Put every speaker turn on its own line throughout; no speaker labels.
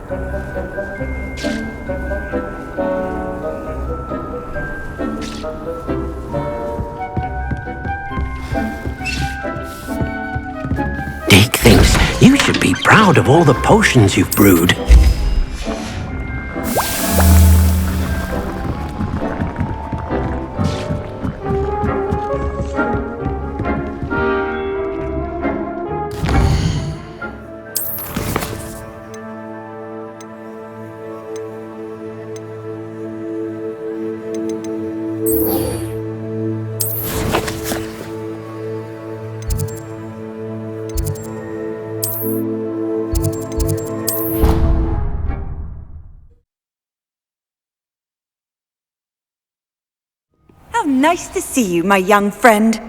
Dick thinks you should be proud of all the potions you've brewed.
How nice to see you, my young friend.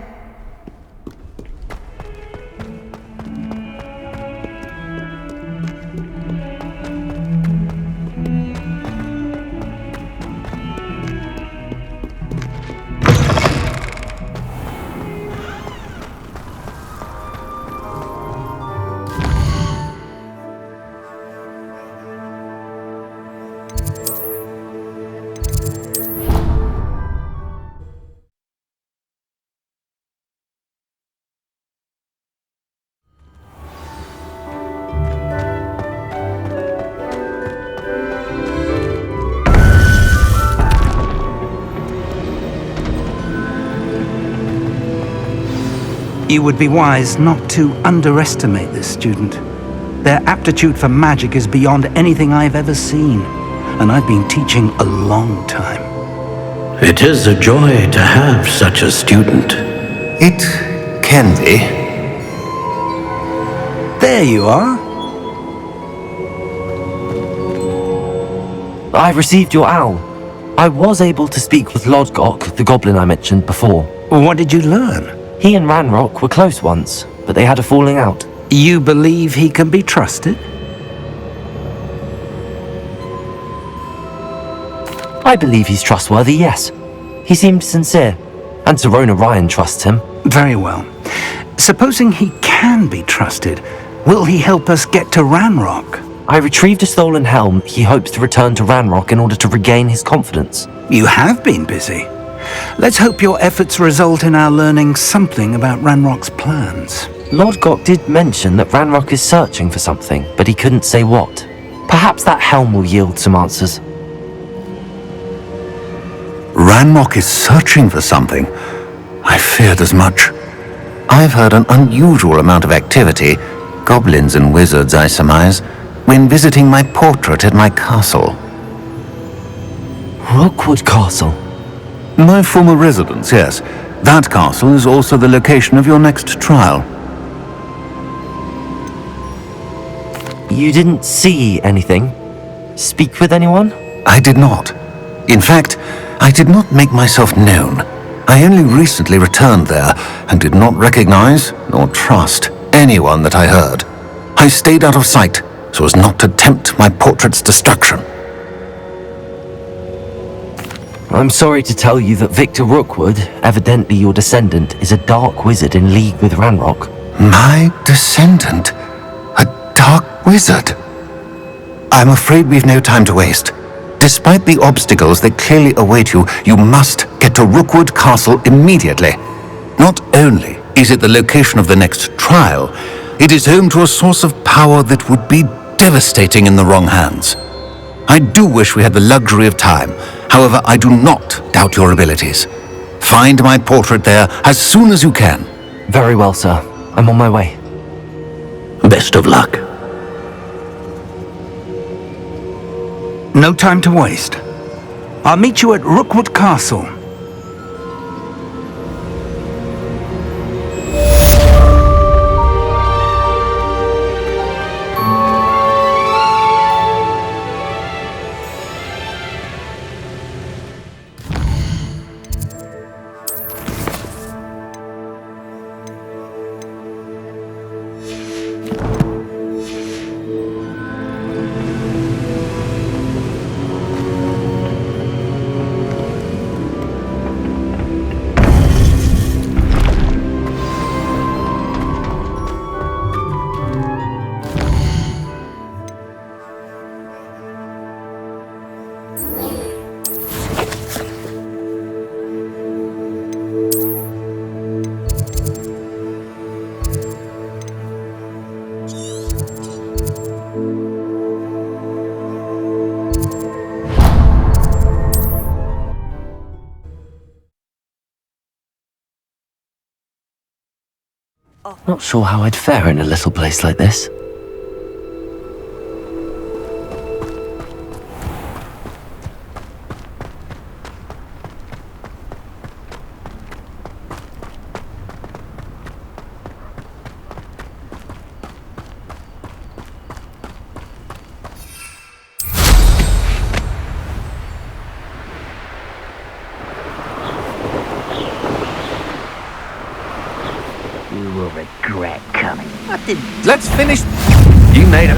You would be wise not to underestimate this student. Their aptitude for magic is beyond anything I've ever seen, and I've been teaching a long time.
It is a joy to have such a student.
It can be.
There you are.
I received your owl. I was able to speak with Lodgok, the goblin I mentioned before.
What did you learn?
He and Ranrock were close once, but they had a falling out.
You believe he can be trusted?
I believe he's trustworthy, yes. He seemed sincere, and Serona Ryan trusts him.
Very well. Supposing he can be trusted, will he help us get to Ranrock?
I retrieved a stolen helm he hopes to return to Ranrock in order to regain his confidence.
You have been busy. Let's hope your efforts result in our learning something about Ranrock's plans.
Lodgok did mention that Ranrock is searching for something, but he couldn't say what. Perhaps that helm will yield some answers.
Ranrock is searching for something. I feared as much. I've heard an unusual amount of activity, goblins and wizards, I surmise, when visiting my portrait at my castle.
Rookwood Castle?
My former residence, yes. That castle is also the location of your next trial.
You didn't see anything? Speak with anyone?
I did not. In fact, I did not make myself known. I only recently returned there and did not recognize nor trust anyone that I heard. I stayed out of sight so as not to tempt my portrait's destruction.
I'm sorry to tell you that Victor Rookwood, evidently your descendant, is a dark wizard in league with Ranrock.
My descendant? A dark wizard? I'm afraid we've no time to waste. Despite the obstacles that clearly await you, you must get to Rookwood Castle immediately. Not only is it the location of the next trial, it is home to a source of power that would be devastating in the wrong hands. I do wish we had the luxury of time. However, I do not doubt your abilities. Find my portrait there as soon as you can.
Very well, sir. I'm on my way.
Best of luck.
No time to waste. I'll meet you at Rookwood Castle.
Not sure how I'd fare in a little place like this.
You will regret coming. What did...
Let's finish. You made it.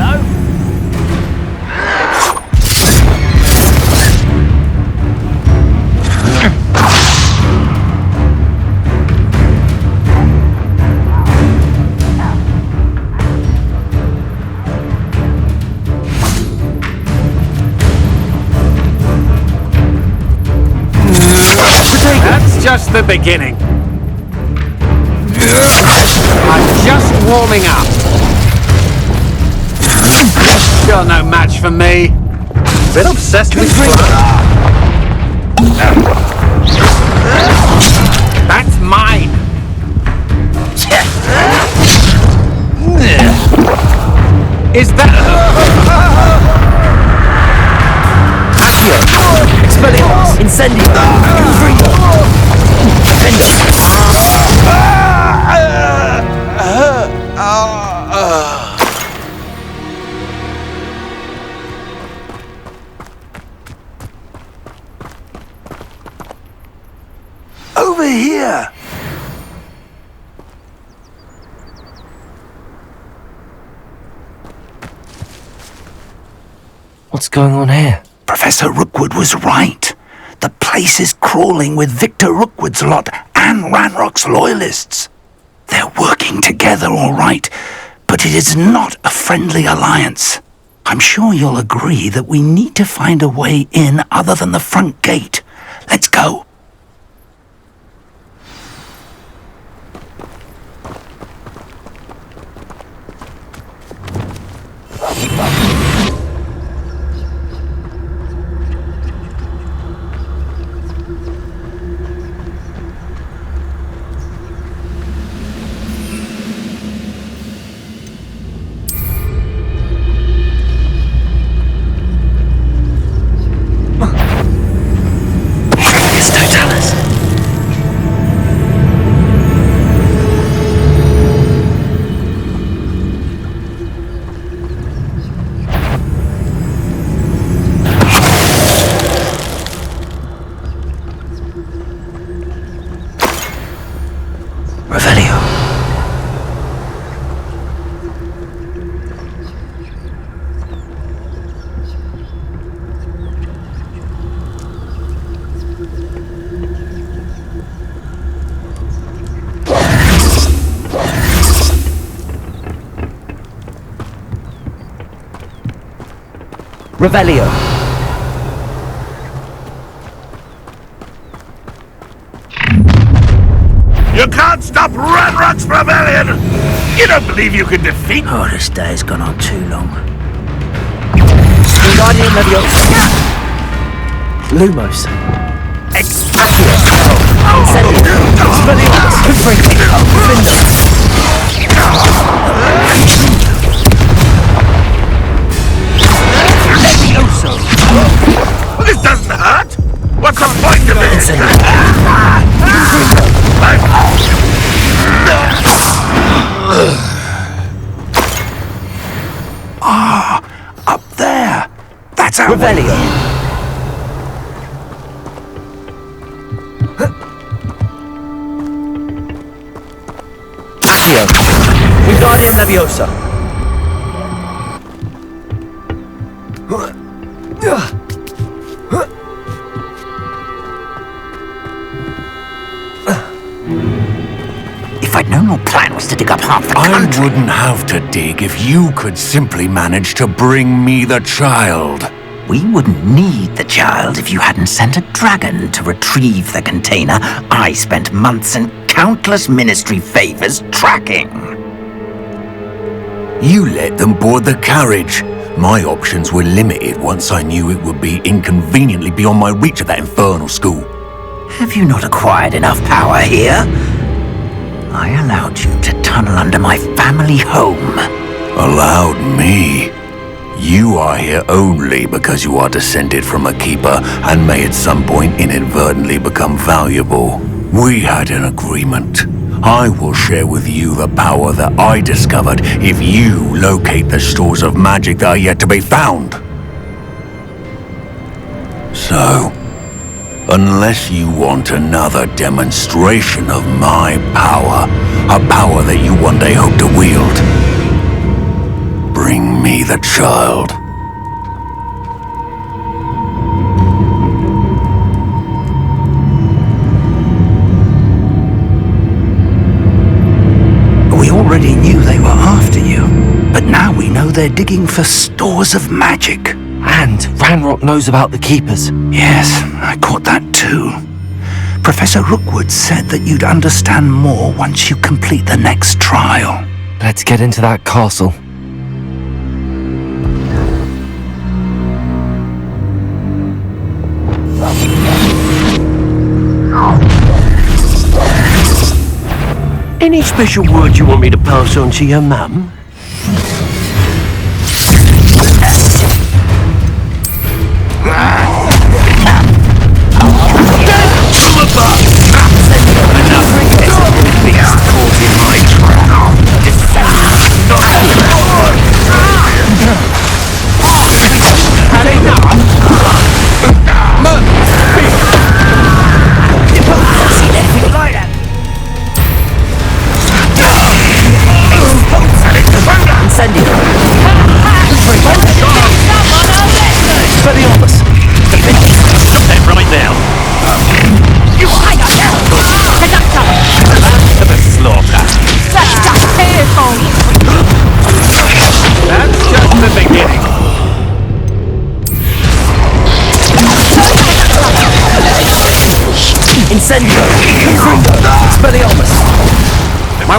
That's just the beginning. I'm just warming up. You're no match for me. Bit obsessed with blood. That's mine. Is that...
Accio! Expelliarmus! Incendio! Confringo! Defender!
Over here!
What's going on here?
Professor Rookwood was right. The place is crawling with Victor Rookwood's lot and Ranrock's loyalists. They're working together all right, but it is not a friendly alliance. I'm sure you'll agree that we need to find a way in other than the front gate. Let's go.
Revelio!
You can't stop Ranrock's rebellion! You don't believe you can defeat...
Oh, this day's gone on too long.
Guardian Leviosa! Lumos! Accio! Incendio! Expelliarmus! Confringo! Defender!
Well, this doesn't hurt! What's the point of it?
Up there. That's our
Revelio! Accio! Guardian Leviosa!
If I'd known your plan was to dig up half the country...
I wouldn't have to dig if you could simply manage to bring me the child.
We wouldn't need the child if you hadn't sent a dragon to retrieve the container I spent months and countless ministry favors tracking.
You let them board the carriage. My options were limited once I knew it would be inconveniently beyond my reach at that infernal school.
Have you not acquired enough power here? I allowed you to tunnel under my family home.
Allowed me? You are here only because you are descended from a keeper and may at some point inadvertently become valuable. We had an agreement. I will share with you the power that I discovered if you locate the stores of magic that are yet to be found. So, unless you want another demonstration of my power, a power that you one day hope to wield, bring me the child.
We already knew they were after you, but now we know they're digging for stores of magic.
And Ranrock knows about the Keepers.
Yes, I caught that too. Professor Rookwood said that you'd understand more once you complete the next trial.
Let's get into that castle.
Any special word you want me to pass on to your mum?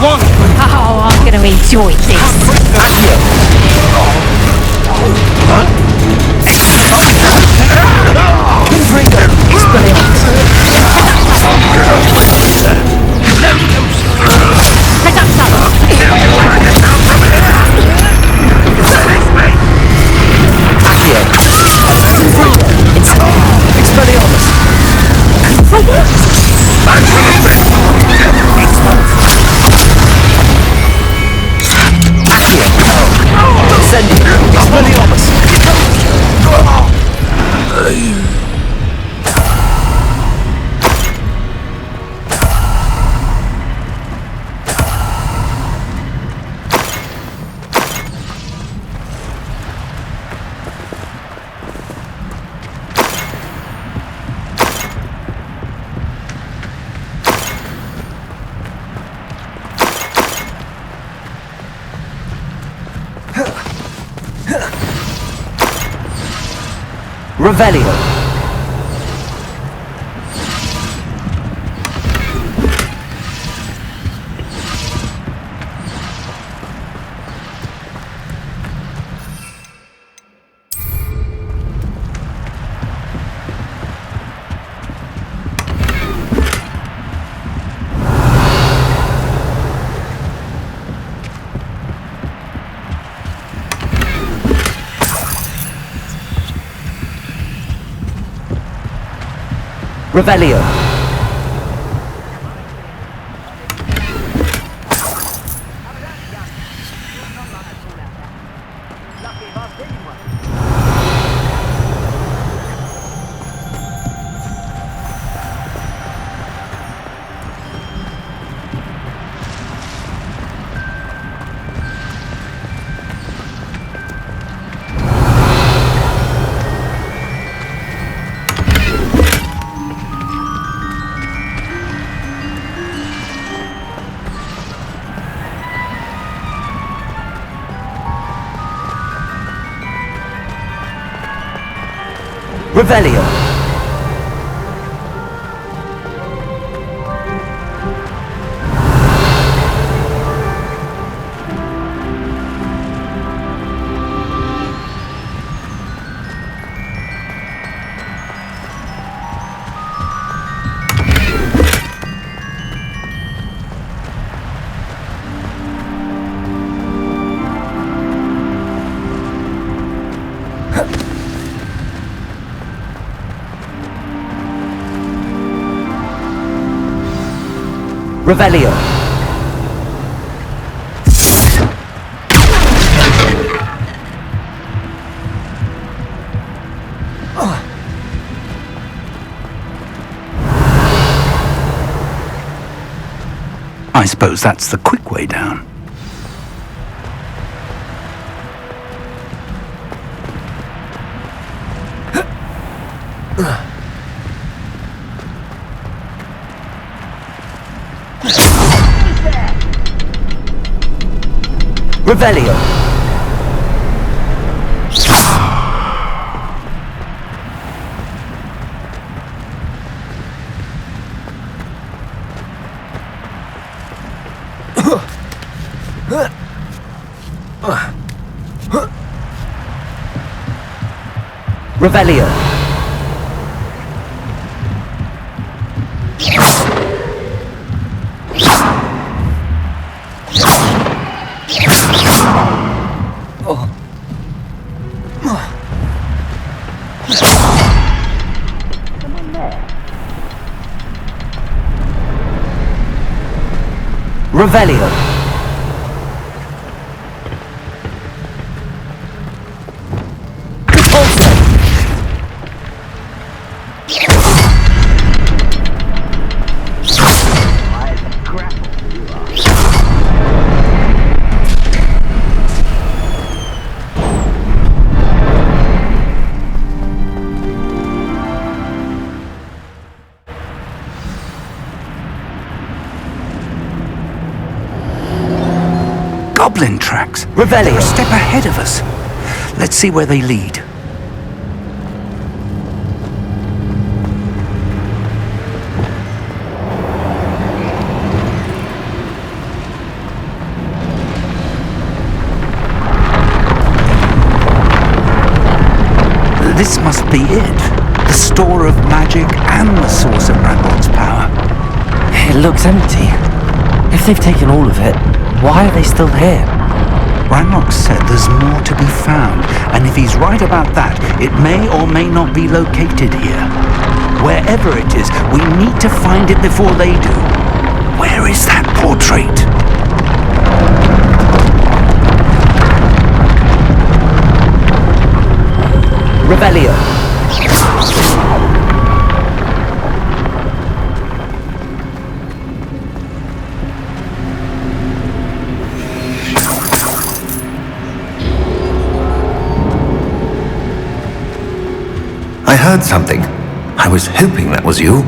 Oh, I'm gonna enjoy this.
Revelio. Revelio. Revelio. Revelio.
I suppose that's the quick way down.
Revelio. Revelio. Revelio.
Goblin tracks.
Revelio.
They're a step ahead of us. Let's see where they lead. This must be it. The store of magic and the source of Ranrock's power.
It looks empty. If they've taken all of it, why are they still here?
Ranrock said there's more to be found, and if he's right about that, it may or may not be located here. Wherever it is, we need to find it before they do. Where is that portrait?
Revelio.
I heard something. I was hoping that was you.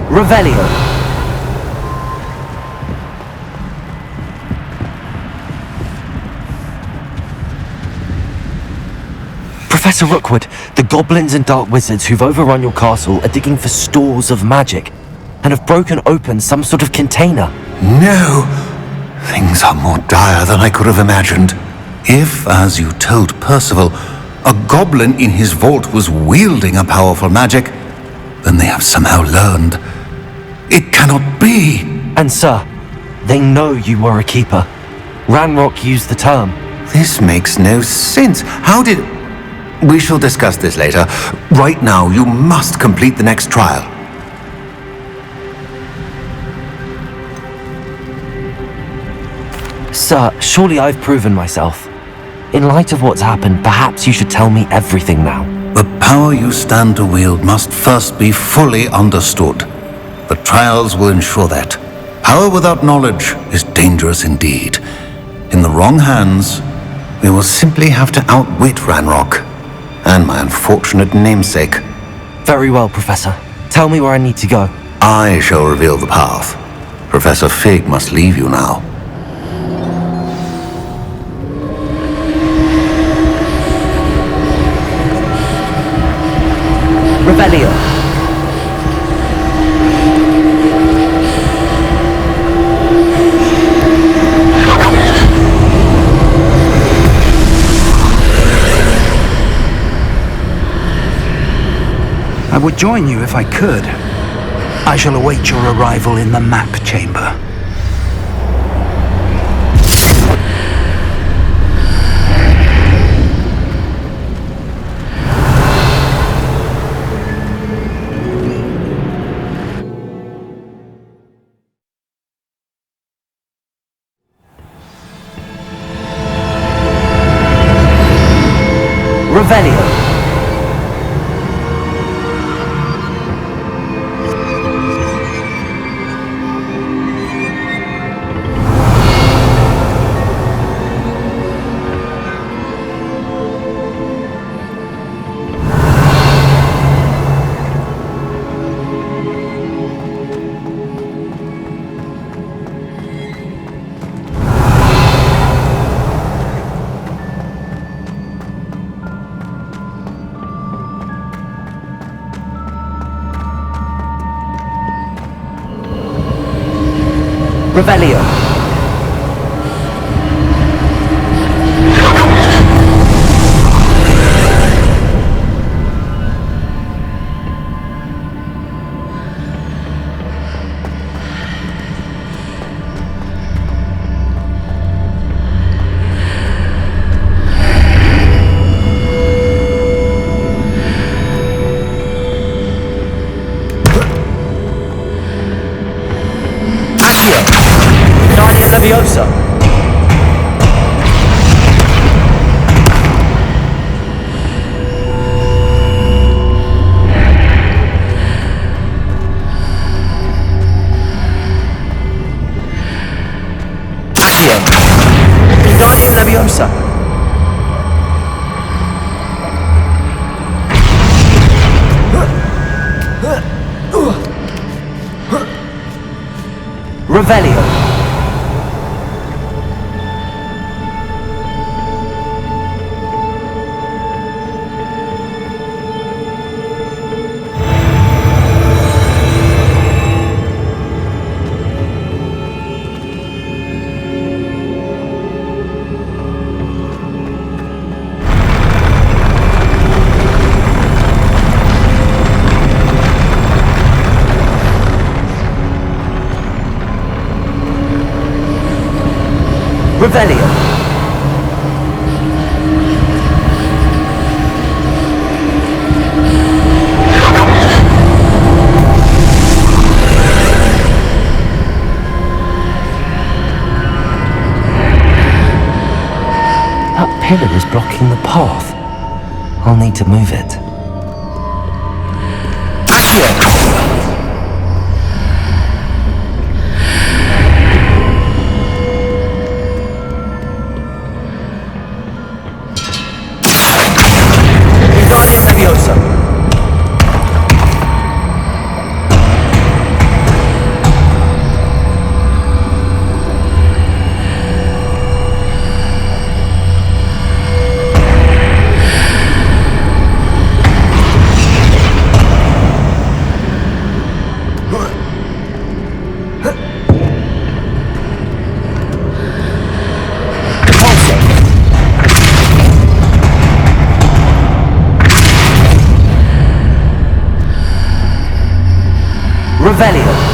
Revelio. Professor Rookwood, the goblins and dark wizards who've overrun your castle are digging for stores of magic and have broken open some sort of container.
No! Things are more dire than I could have imagined. If, as you told Percival, a goblin in his vault was wielding a powerful magic, then they have somehow learned. It cannot be!
And sir, they know you were a keeper. Ranrock used the term.
This makes no sense. How did... We shall discuss this later. Right now, you must complete the next trial.
Sir, surely I've proven myself. In light of what's happened, perhaps you should tell me everything now.
The power you stand to wield must first be fully understood. The trials will ensure that. Power without knowledge is dangerous indeed. In the wrong hands, we will simply have to outwit Ranrock and my unfortunate namesake.
Very well, Professor. Tell me where I need to go.
I shall reveal the path. Professor Fig must leave you now.
Revelio.
I would join you if I could. I shall await your arrival in the map chamber.
Revelio. Revelio. Leviosa. Accio. Wingardium Leviosa. Revelio. Revelio. That pillar is blocking the path. I'll need to move it. Accio. Revelio.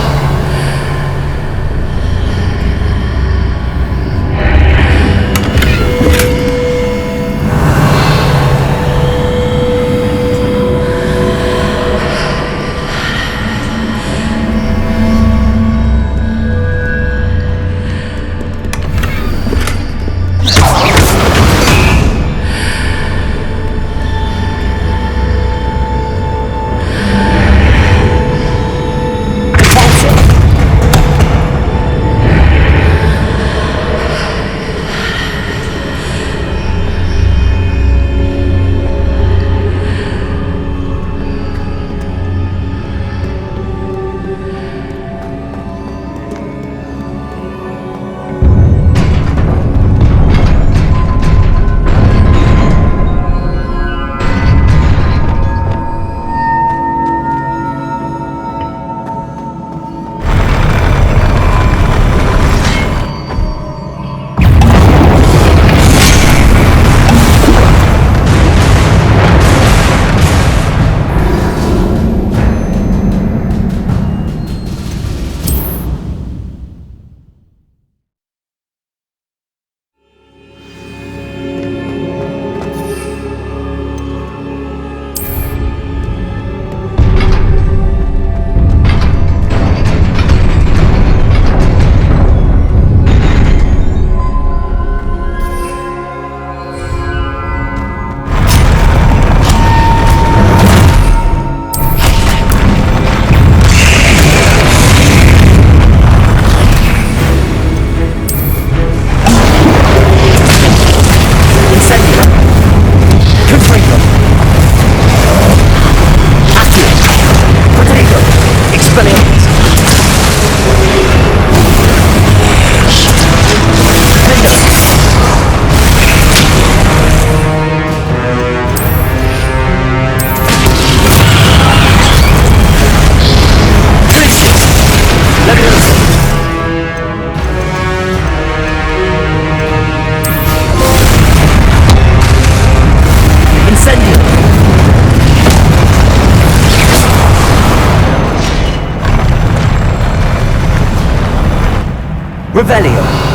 Revelio.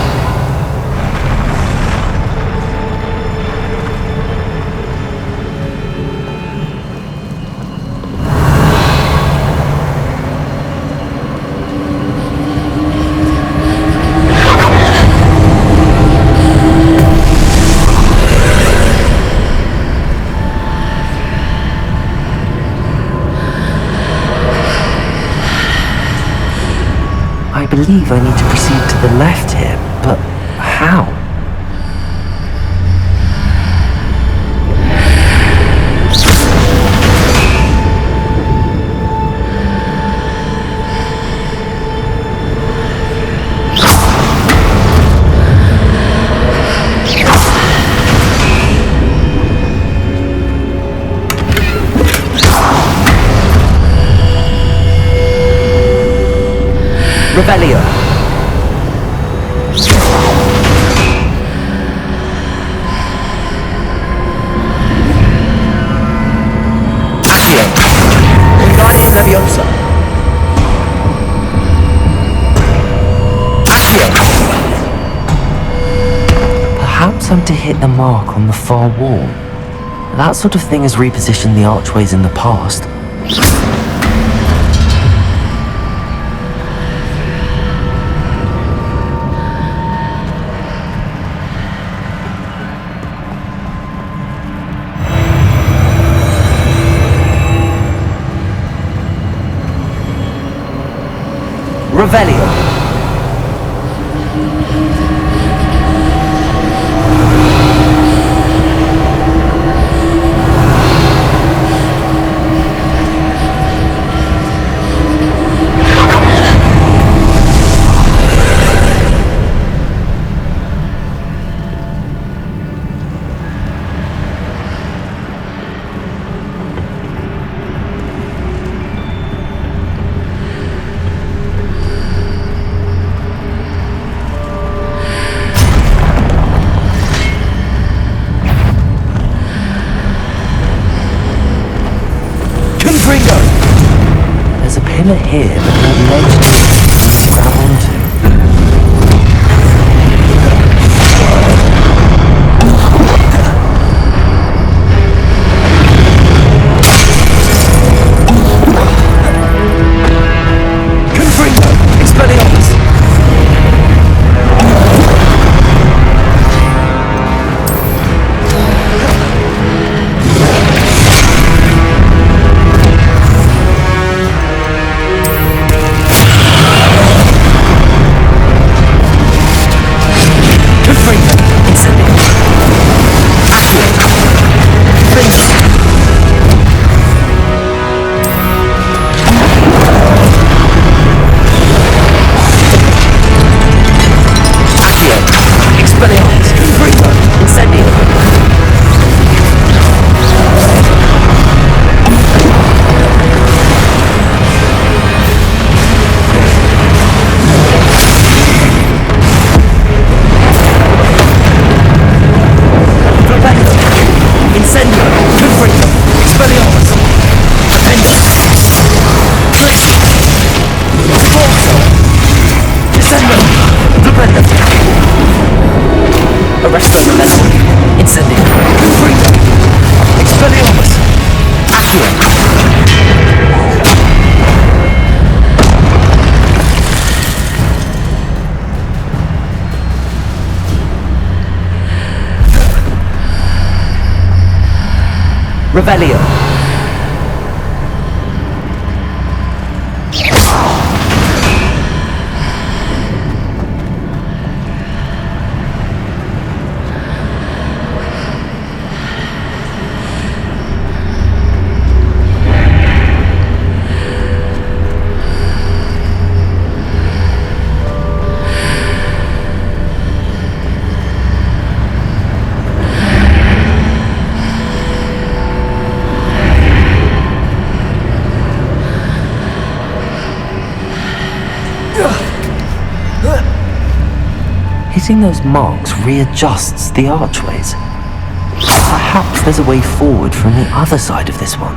I believe I need to proceed to the left here, but how? Revelio. Accio. Wingardium Leviosa. Accio. Perhaps I'm to hit the mark on the far wall. That sort of thing has repositioned the archways in the past. Revelio. There's a pillar here that will lead to grab onto. Confringo! Expelliarmus! Revelio. Hitting those marks readjusts the archways. Perhaps there's a way forward from the other side of this one.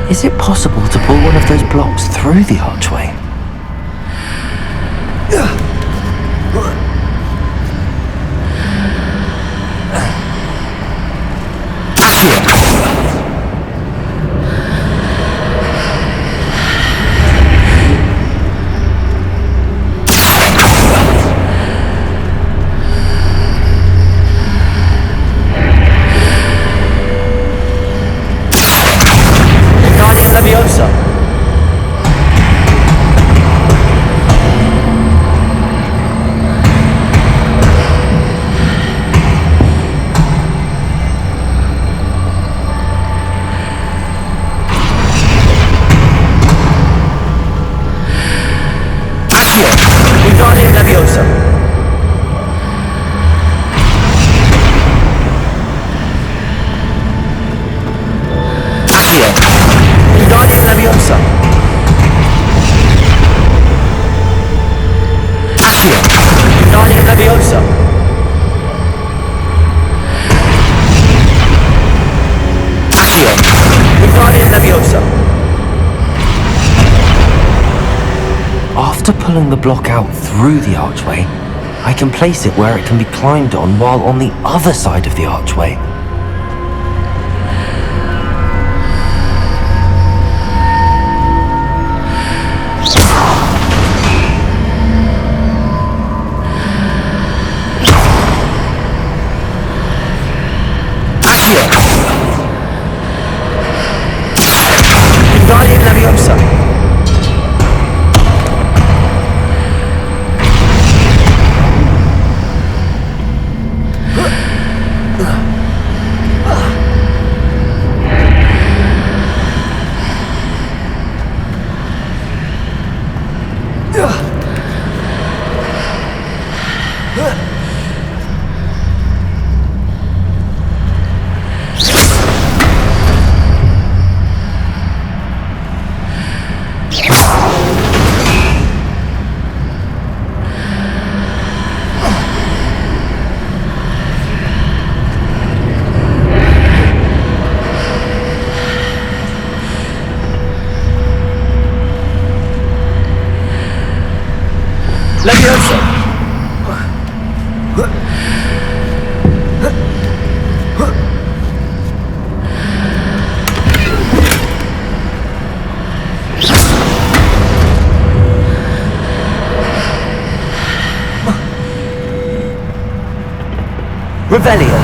Is it possible to pull one of those blocks through the archway?
Leviosa. Accio. Wingardium Leviosa. Accio. Wingardium Leviosa. Accio. Wingardium Leviosa. Accio. Wingardium Leviosa.
After pulling the block out through the archway, I can place it where it can be climbed on while on the other side of the archway.
Accio. Wingardium Leviosa. Leviosa. Revelio.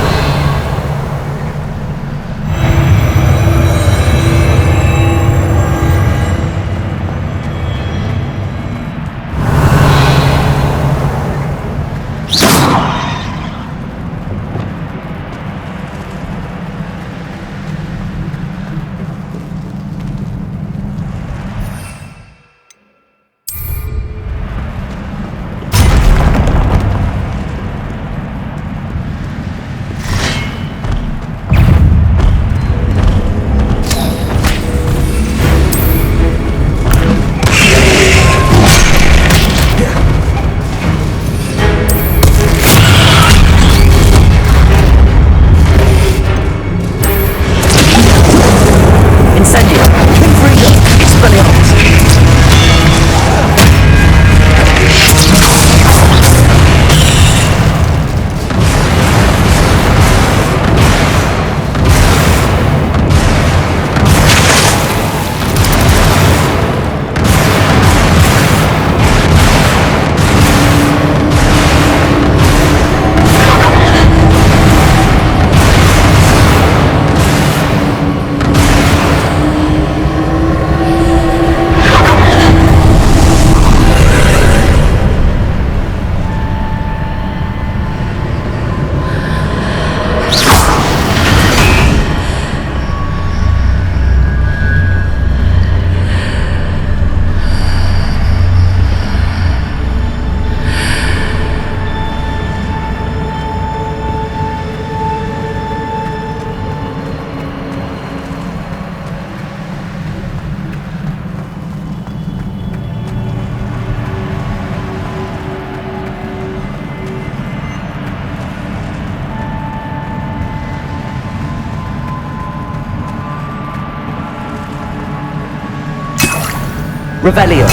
Revelio.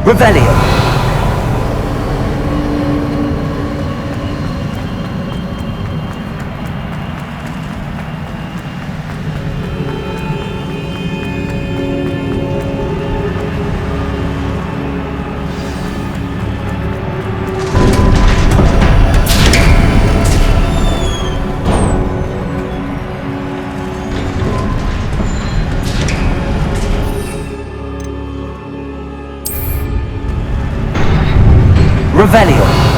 Revelio. Revelio.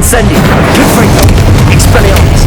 Incendio! Confringo! Expelliarmus!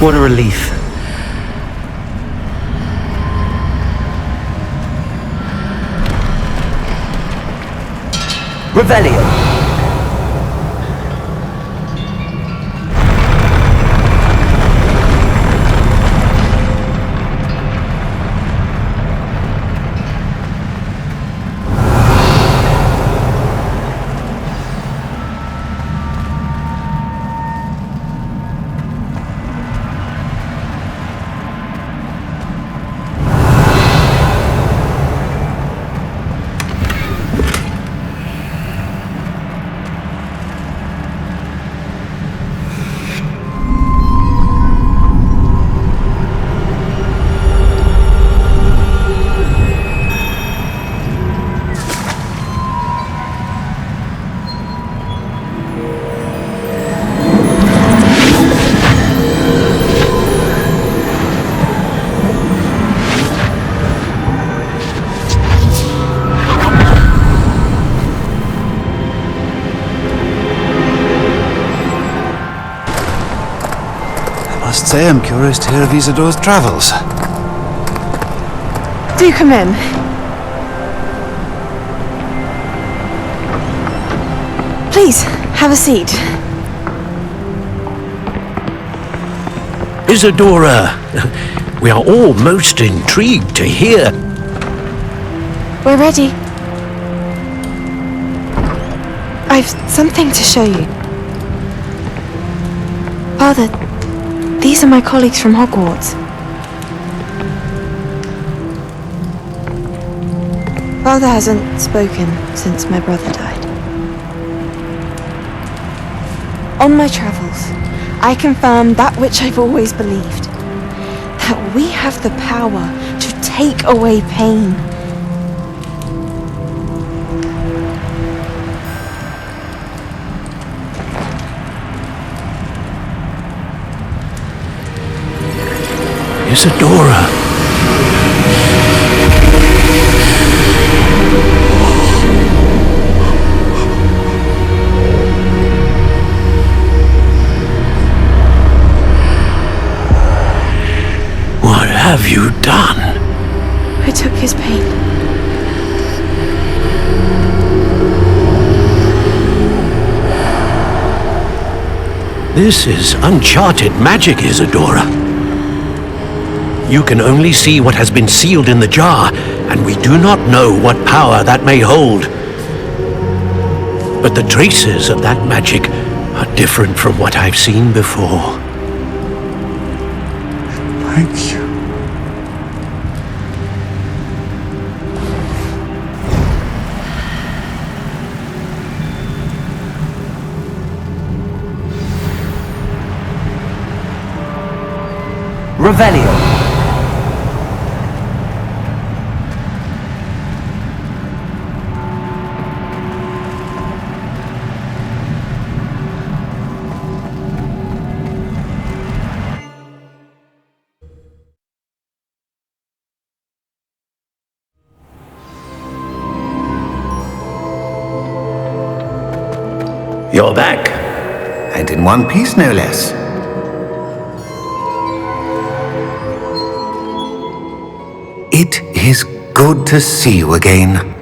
What a relief. Revelio.
I must say I'm curious to hear of Isadore's travels.
Do come in. Please, have a seat.
Isadora, we are all most intrigued to hear.
We're ready. I've something to show you. Father, these are my colleagues from Hogwarts. Father hasn't spoken since my brother died. On my travels, I confirmed that which I've always believed. That we have the power to take away pain.
Isadora. What have you done?
I took his pain.
This is uncharted magic, Isadora. You can only see what has been sealed in the jar, and we do not know what power that may hold. But the traces of that magic are different from what I've seen before.
Thank you.
Revelio.
You're back.
And in one piece, no less. It is good to see you again.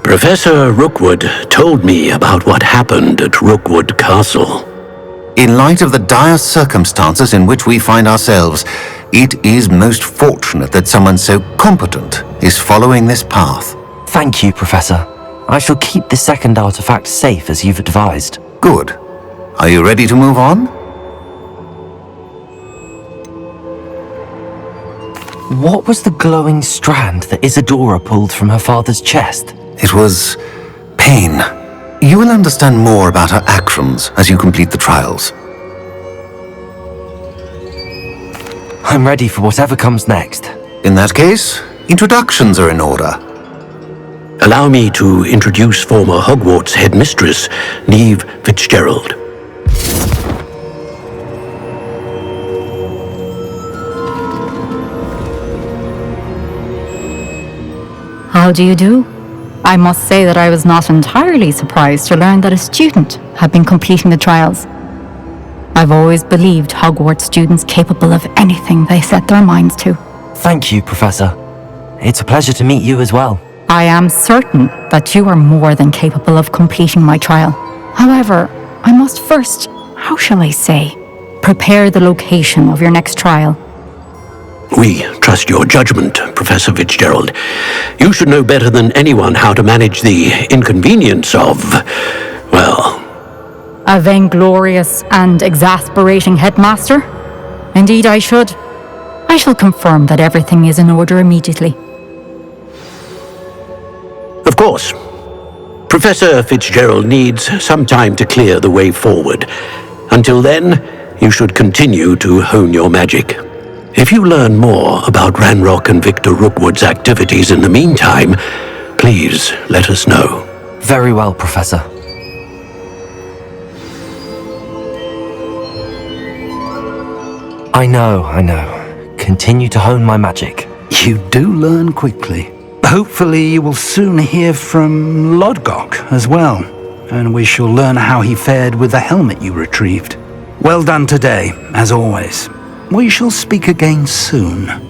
Professor Rookwood told me about what happened at Rookwood Castle.
In light of the dire circumstances in which we find ourselves, it is most fortunate that someone so competent is following this path.
Thank you, Professor. I shall keep the second artifact safe as you've advised.
Good. Are you ready to move on?
What was the glowing strand that Isadora pulled from her father's chest?
It was pain. You will understand more about her actions as you complete the trials.
I'm ready for whatever comes next.
In that case, introductions are in order.
Allow me to introduce former Hogwarts headmistress, Neve Fitzgerald.
How do you do? I must say that I was not entirely surprised to learn that a student had been completing the trials. I've always believed Hogwarts students capable of anything they set their minds to.
Thank you, Professor. It's a pleasure to meet you as well.
I am certain that you are more than capable of completing my trial. However, I must first, how shall I say, prepare the location of your next trial.
We trust your judgment, Professor Fitzgerald. You should know better than anyone how to manage the inconvenience of, well...
A vainglorious and exasperating headmaster? Indeed I should. I shall confirm that everything is in order immediately.
Of course. Professor Fitzgerald needs some time to clear the way forward. Until then, you should continue to hone your magic. If you learn more about Ranrock and Victor Rookwood's activities in the meantime, please let us know.
Very well, Professor. I know. Continue to hone my magic.
You do learn quickly. Hopefully you will soon hear from Lodgok as well, and we shall learn how he fared with the helmet you retrieved. Well done today, as always. We shall speak again soon.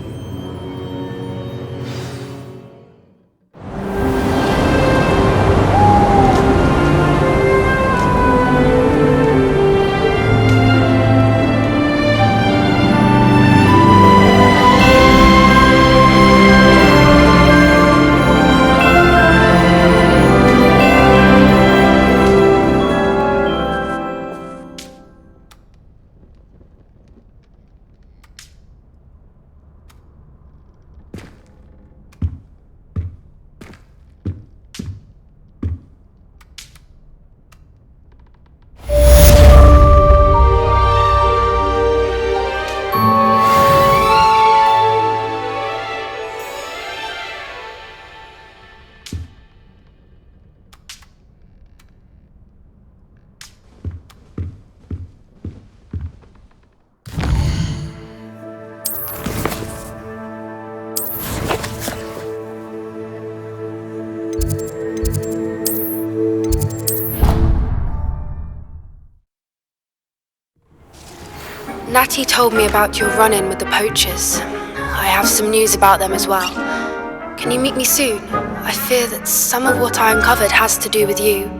Natty told me about your run-in with the poachers. I have some news about them as well. Can you meet me soon? I fear that some of what I uncovered has to do with you.